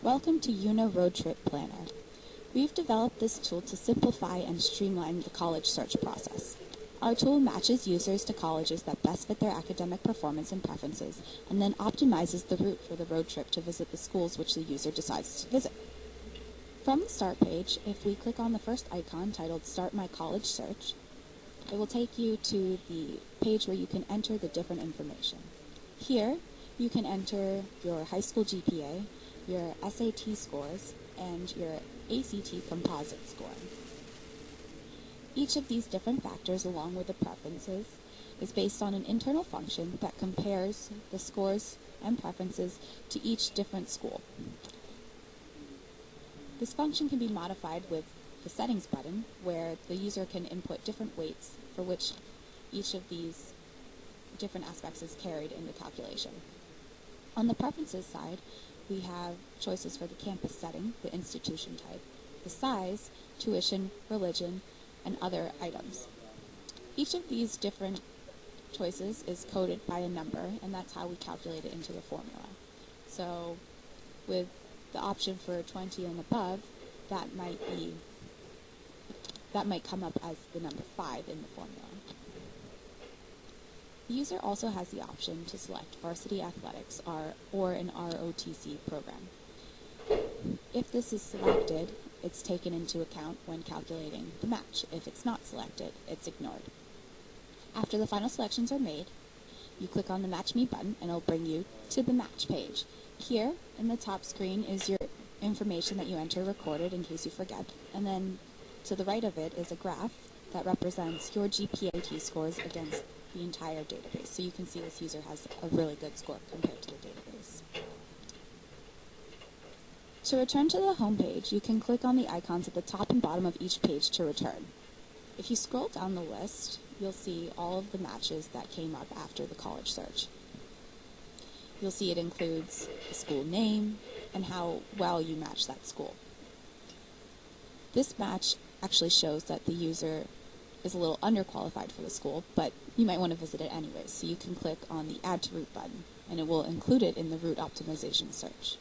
Welcome to UNA Road Trip Planner. We've developed this tool to simplify and streamline the college search process. Our tool matches users to colleges that best fit their academic performance and preferences, and then optimizes the route for the road trip to visit the schools which the user decides to visit. From the Start page, if we click on the first icon titled Start My College Search, it will take you to the page where you can enter the different information. Here, you can enter your high school GPA, your SAT scores, and your ACT composite score. Each of these different factors, along with the preferences, is based on an internal function that compares the scores and preferences to each different school. This function can be modified with the Settings button, where the user can input different weights for which each of these different aspects is carried in the calculation. On the preferences side, we have choices for the campus setting, the institution type, the size, tuition, religion, and other items. Each of these different choices is coded by a number, and that's how we calculate it into the formula. So with the option for 20 and above, that might come up as the number 5 in the formula. The user also has the option to select varsity athletics or an ROTC program. If this is selected, it's taken into account when calculating the match. If it's not selected, it's ignored. After the final selections are made, you click on the Match Me button and it'll bring you to the match page. Here in the top screen is your information that you enter recorded in case you forget, and then to the right of it is a graph that represents your GPA T-scores against the entire database. So you can see this user has a really good score compared to the database. To return to the home page, you can click on the icons at the top and bottom of each page to return. If you scroll down the list, you'll see all of the matches that came up after the college search. You'll see it includes the school name and how well you match that school. This match actually shows that the user is a little underqualified for the school, but you might want to visit it anyways, so you can click on the Add to Route button, and it will include it in the route optimization search.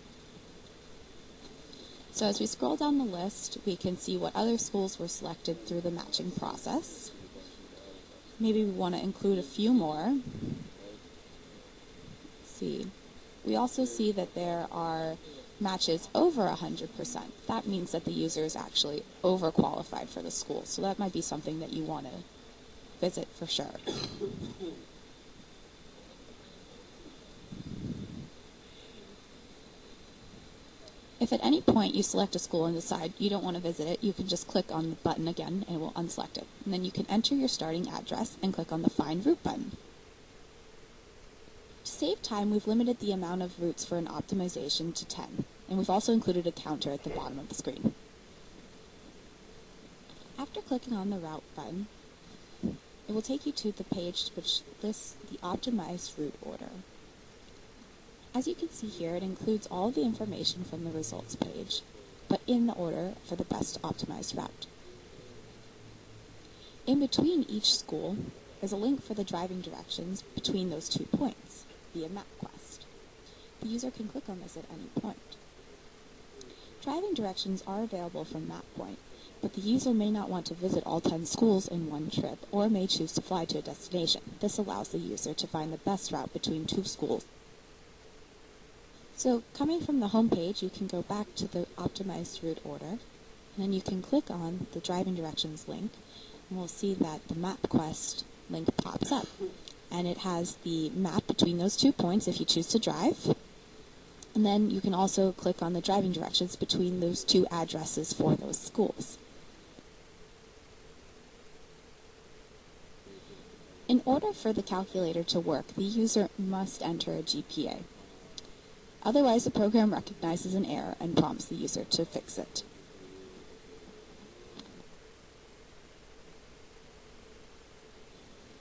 So as we scroll down the list, we can see what other schools were selected through the matching process. Maybe we want to include a few more. Let's see. We also see that there are matches over 100%. That means that the user is actually overqualified for the school, so that might be something that you want to visit for sure. If at any point you select a school and decide you don't want to visit it, you can just click on the button again and it will unselect it. And then you can enter your starting address and click on the Find Route button. To save time, we've limited the amount of routes for an optimization to 10, and we've also included a counter at the bottom of the screen. After clicking on the Route button, it will take you to the page which lists the optimized route order. As you can see here, it includes all of the information from the results page, but in the order for the best optimized route. In between each school is a link for the driving directions between those 2 points via MapQuest. The user can click on this at any point. Driving directions are available from MapPoint, but the user may not want to visit all 10 schools in one trip or may choose to fly to a destination. This allows the user to find the best route between 2 schools. So coming from the home page, you can go back to the optimized route order, and then you can click on the driving directions link, and we'll see that the MapQuest link pops up. And it has the map between those 2 points if you choose to drive. And then you can also click on the driving directions between those 2 addresses for those schools. In order for the calculator to work, the user must enter a GPA. Otherwise, the program recognizes an error and prompts the user to fix it.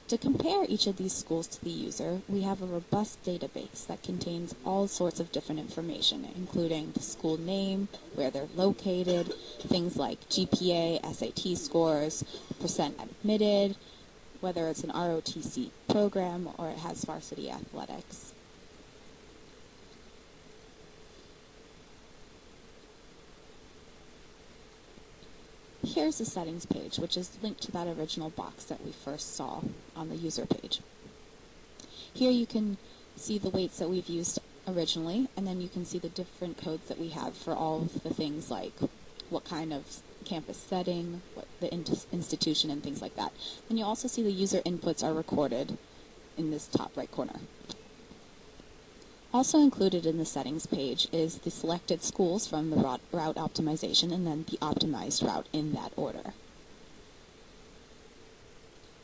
To compare each of these schools to the user, we have a robust database that contains all sorts of different information, including the school name, where they're located, things like GPA, SAT scores, percent admitted, whether it's an ROTC program or it has varsity athletics. Here's the settings page, which is linked to that original box that we first saw on the user page. Here you can see the weights that we've used originally, and then you can see the different codes that we have for all of the things like what kind of campus setting, what the institution, and things like that. And you also see the user inputs are recorded in this top right corner. Also included in the settings page is the selected schools from the route optimization and then the optimized route in that order.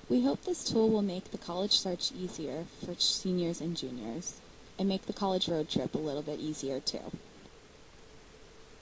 We hope this tool will make the college search easier for seniors and juniors and make the college road trip a little bit easier too.